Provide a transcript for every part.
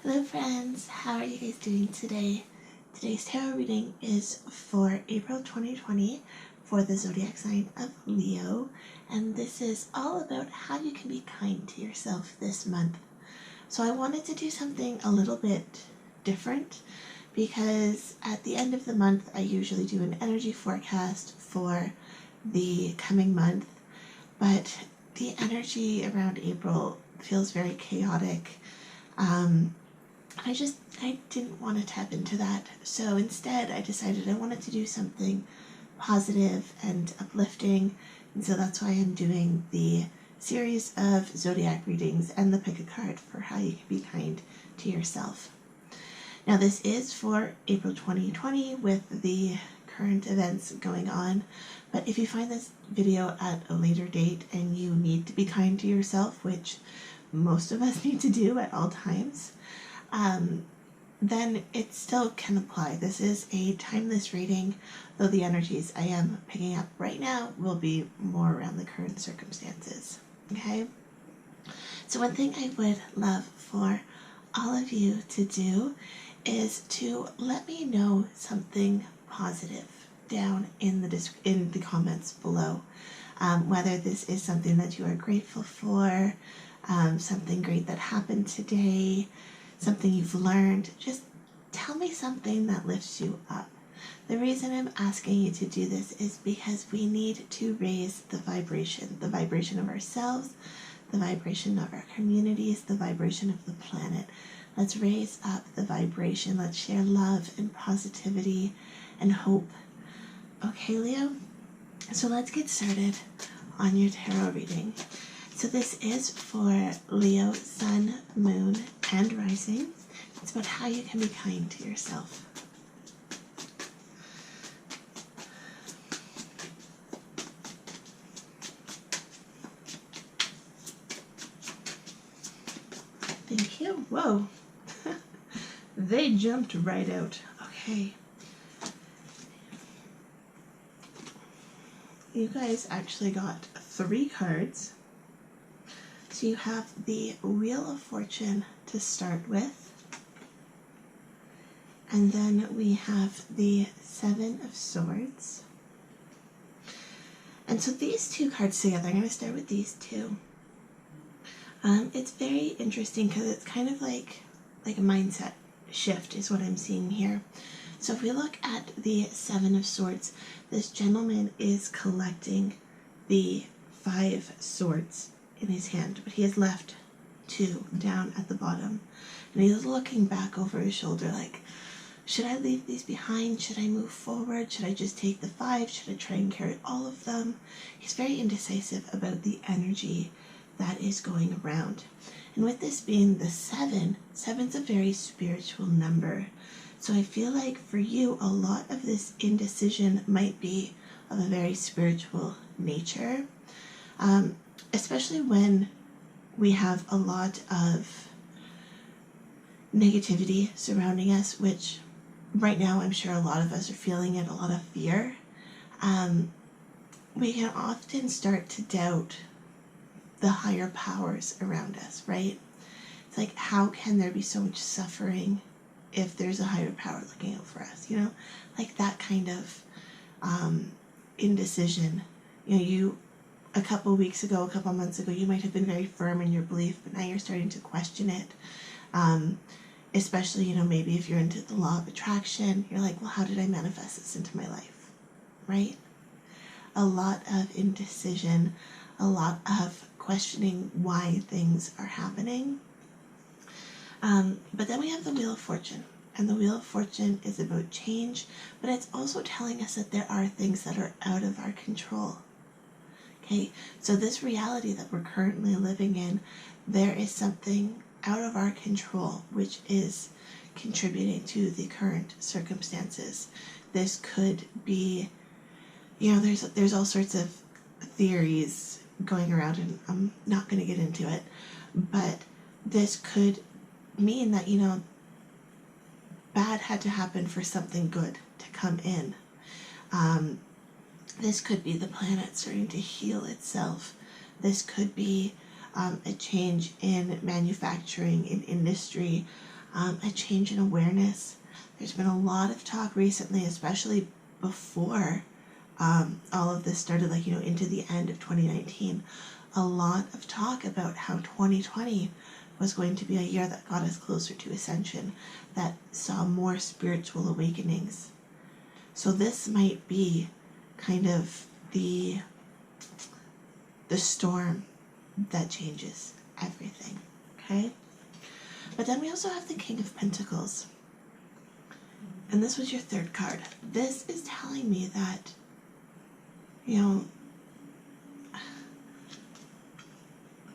Hello friends, how are you guys doing today? Today's tarot reading is for April 2020 for the zodiac sign of Leo, and this is all about how you can be kind to yourself this month. So I wanted to do something a little bit different because at the end of the month I usually do an energy forecast for the coming month, but the energy around April feels very chaotic. I didn't want to tap into that. So instead I decided I wanted to do something positive and uplifting. And so that's why I'm doing the series of zodiac readings and the pick a card for how you can be kind to yourself. Now this is for April 2020 with the current events going on. But if you find this video at a later date and you need to be kind to yourself, which most of us need to do at all times, then it still can apply. This is a timeless reading, though the energies I am picking up right now will be more around the current circumstances. Okay? So one thing I would love for all of you to do is to let me know something positive down in the comments below. Whether this is something that you are grateful for, something great that happened today, something you've learned. Just tell me something that lifts you up. The reason I'm asking you to do this is because we need to raise the vibration of ourselves, the vibration of our communities, the vibration of the planet. Let's raise up the vibration. Let's share love and positivity and hope. Okay, Leo? So let's get started on your tarot reading. So this is for Leo, Sun, Moon, and Rising. It's about how you can be kind to yourself. Thank you. Whoa. They jumped right out. Okay. You guys actually got 3 cards. So you have the Wheel of Fortune to start with, and then we have the 7 of Swords. And so these 2 cards together, I'm going to start with these 2. It's very interesting because it's kind of like a mindset shift is what I'm seeing here. So if we look at the 7 of Swords, this gentleman is collecting the 5 swords in his hand, but he has left 2 down at the bottom, and he's looking back over his shoulder like, should I leave these behind? Should I move forward? Should I just take the 5? Should I try and carry all of them? He's very indecisive about the energy that is going around. And with this being the 7, 7's a very spiritual number. So I feel like for you, a lot of this indecision might be of a very spiritual nature. Especially when we have a lot of negativity surrounding us, which right now I'm sure a lot of us are feeling it, a lot of fear. We can often start to doubt the higher powers around us, right? It's like, how can there be so much suffering if there's a higher power looking out for us, you know? Like that kind of indecision. You know, a couple weeks ago, a couple months ago, you might have been very firm in your belief, but now you're starting to question it. Especially, you know, maybe if you're into the law of attraction, you're like, well, how did I manifest this into my life, right? A lot of indecision, a lot of questioning why things are happening. But then we have the Wheel of Fortune. And the Wheel of Fortune is about change, but it's also telling us that there are things that are out of our control. Okay, so this reality that we're currently living in, there is something out of our control which is contributing to the current circumstances. This could be, you know, there's all sorts of theories going around, and I'm not going to get into it, but this could mean that, you know, bad had to happen for something good to come in. This could be the planet starting to heal itself. This could be a change in manufacturing, in industry, a change in awareness. There's been a lot of talk recently, especially before all of this started, like, into the end of 2019, a lot of talk about how 2020 was going to be a year that got us closer to ascension, that saw more spiritual awakenings. So this might be kind of the storm that changes everything, okay? But then we also have the King of Pentacles. And this was your third card. This is telling me that,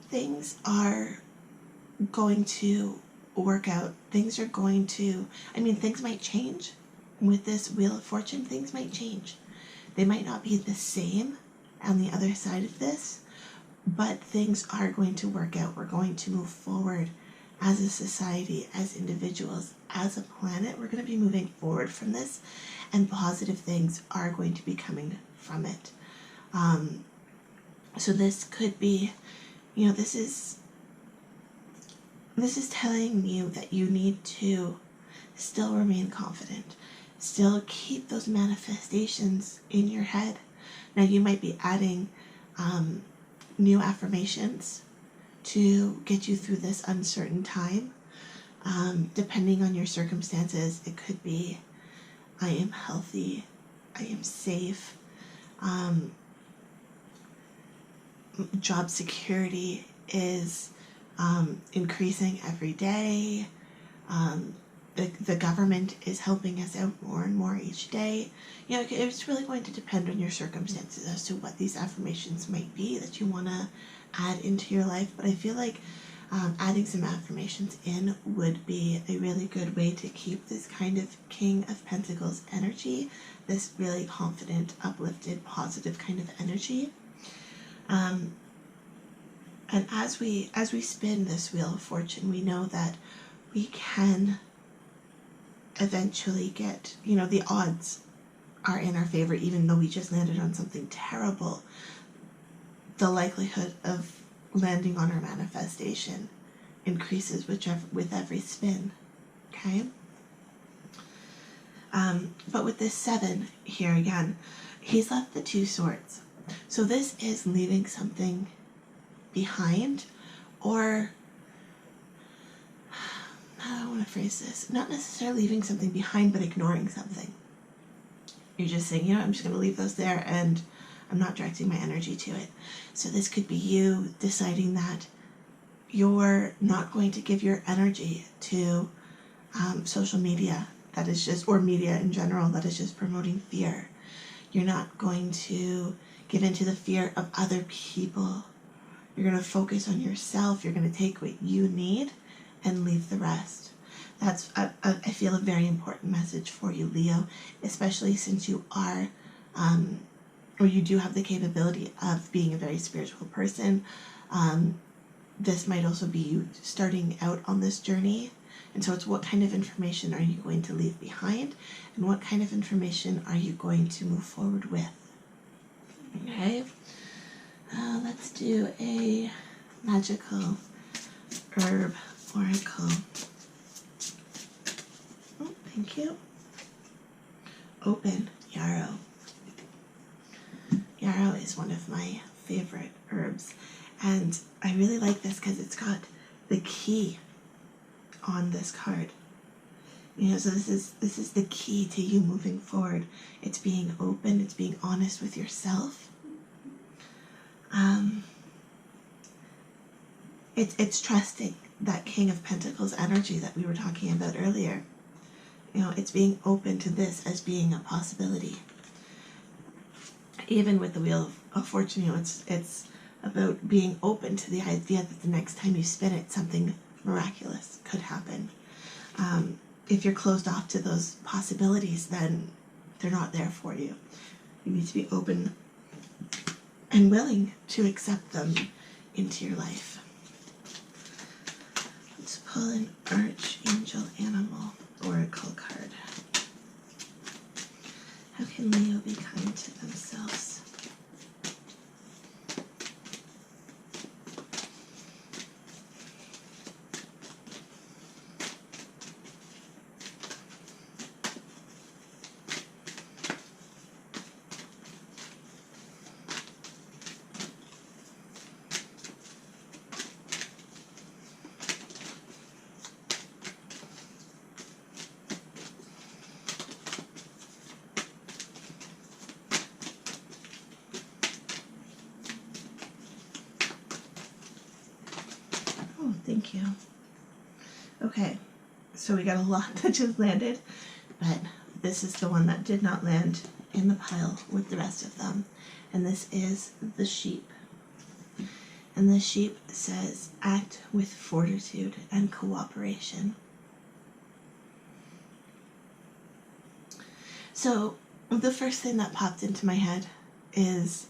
things are going to work out. Things might change. With this Wheel of Fortune, things might change. They might not be the same on the other side of this, but things are going to work out. We're going to move forward as a society, as individuals, as a planet. We're going to be moving forward from this, and positive things are going to be coming from it. So this could be, this is telling you that you need to still remain confident, still keep those manifestations in your head. Now you might be adding new affirmations to get you through this uncertain time. Depending on your circumstances, it could be, I am healthy, I am safe, job security is increasing every day, the government is helping us out more and more each day. It's really going to depend on your circumstances as to what these affirmations might be that you want to add into your life. But I feel like adding some affirmations in would be a really good way to keep this kind of King of Pentacles energy, this really confident, uplifted, positive kind of energy. And as we spin this Wheel of Fortune, we know that we can eventually get, the odds are in our favor. Even though we just landed on something terrible, the likelihood of landing on our manifestation increases with every spin, okay? But with this 7 here again, he's left the 2 swords. So this is leaving something behind, or how do I want to phrase this? Not necessarily leaving something behind, but ignoring something. You're just saying, I'm just going to leave those there and I'm not directing my energy to it. So this could be you deciding that you're not going to give your energy to social media that is just, or media in general, that is just promoting fear. You're not going to give into the fear of other people. You're going to focus on yourself. You're going to take what you need and leave the rest. That's, I feel, a very important message for you, Leo, especially since you are, or you do have the capability of being a very spiritual person. This might also be you starting out on this journey. And so it's what kind of information are you going to leave behind, and what kind of information are you going to move forward with? Okay, let's do a magical herb oracle. Oh, thank you. Open yarrow. Yarrow is one of my favorite herbs, and I really like this because it's got the key on this card. So this is the key to you moving forward. It's being open, it's being honest with yourself. It's trusting that King of Pentacles energy that we were talking about earlier. It's being open to this as being a possibility. Even with the Wheel of Fortune, it's about being open to the idea that the next time you spin it, something miraculous could happen. If you're closed off to those possibilities, then they're not there for you. You need to be open and willing to accept them into your life. Let's pull an Archangel Animal Oracle card. How can Leo be kind to themselves? Okay, so we got a lot that just landed, but this is the one that did not land in the pile with the rest of them. And this is the sheep. And the sheep says, act with fortitude and cooperation. So the first thing that popped into my head is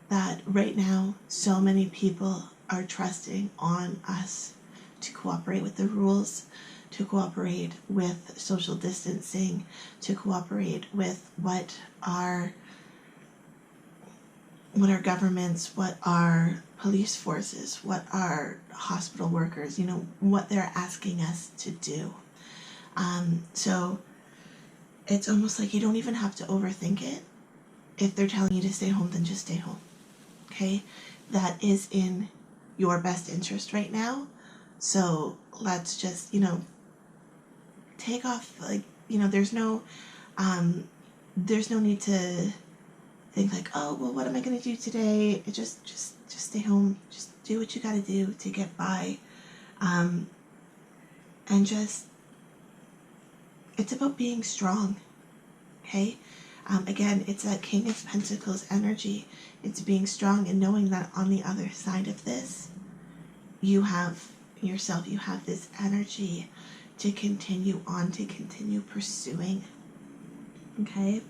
that right now so many people are trusting on us to cooperate with the rules, to cooperate with social distancing, to cooperate with what our governments, what our police forces, what our hospital workers, what they're asking us to do. So it's almost like you don't even have to overthink it. If they're telling you to stay home, then just stay home. Okay? That is in your best interest right now. So let's just, take off, there's no need to think like, oh, well, what am I going to do today? Just stay home. Just do what you got to do to get by. And just, it's about being strong. Okay? Again, it's that King of Pentacles energy. It's being strong and knowing that on the other side of this, you have yourself, you have this energy to continue on, to continue pursuing. Okay?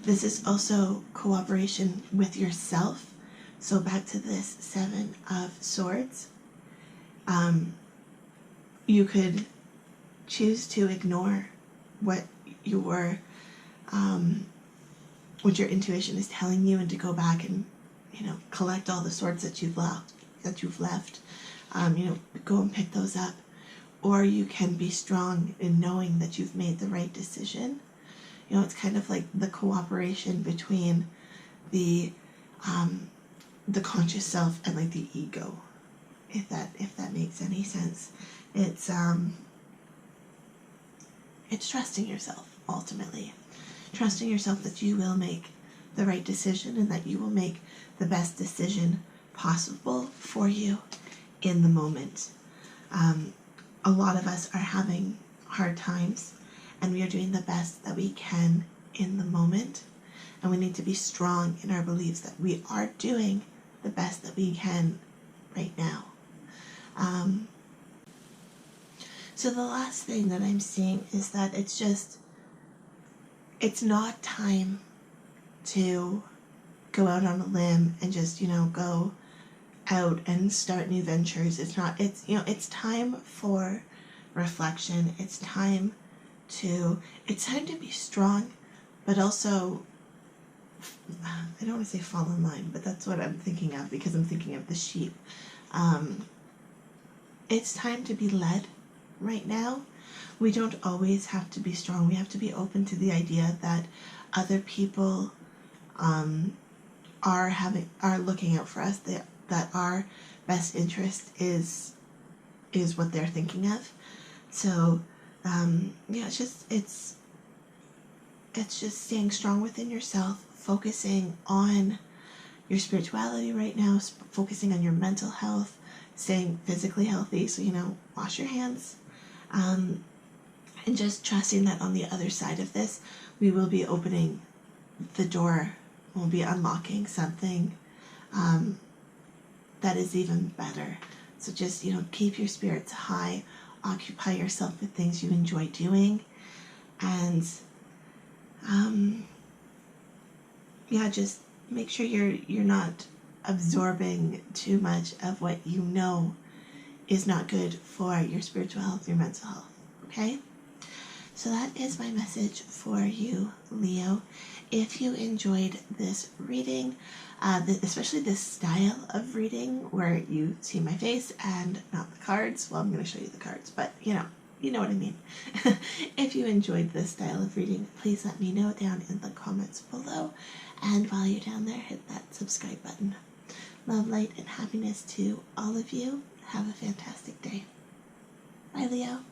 This is also cooperation with yourself. So back to this Seven of Swords. You could choose to ignore what your intuition is telling you, and to go back and collect all the swords that you've left. Go and pick those up. Or you can be strong in knowing that you've made the right decision. It's kind of like the cooperation between the conscious self and like the ego, if that makes any sense. It's trusting yourself, ultimately. Trusting yourself that you will make the right decision and that you will make the best decision possible for you in the moment. A lot of us are having hard times, and we are doing the best that we can in the moment. And we need to be strong in our beliefs that we are doing the best that we can right now. So the last thing that I'm seeing is that it's not time to go out on a limb and just, go out and start new ventures. It's time for reflection. It's time to be strong, but also, I don't want to say fall in line, but that's what I'm thinking of because I'm thinking of the sheep. It's time to be led right now. We don't always have to be strong. We have to be open to the idea that other people are looking out for us, that our best interest is what they're thinking of. So it's just staying strong within yourself, focusing on your spirituality right now, focusing on your mental health, staying physically healthy. So wash your hands, and just trusting that on the other side of this, we will be opening the door. We'll be unlocking something that is even better. So just, keep your spirits high, occupy yourself with things you enjoy doing, and just make sure you're not absorbing too much of what is not good for your spiritual health, your mental health. Okay? So that is my message for you, Leo. If you enjoyed this reading, especially this style of reading where you see my face and not the cards, well, I'm going to show you the cards, but you know what I mean. If you enjoyed this style of reading, please let me know down in the comments below. And while you're down there, hit that subscribe button. Love, light, and happiness to all of you. Have a fantastic day. Bye, Leo.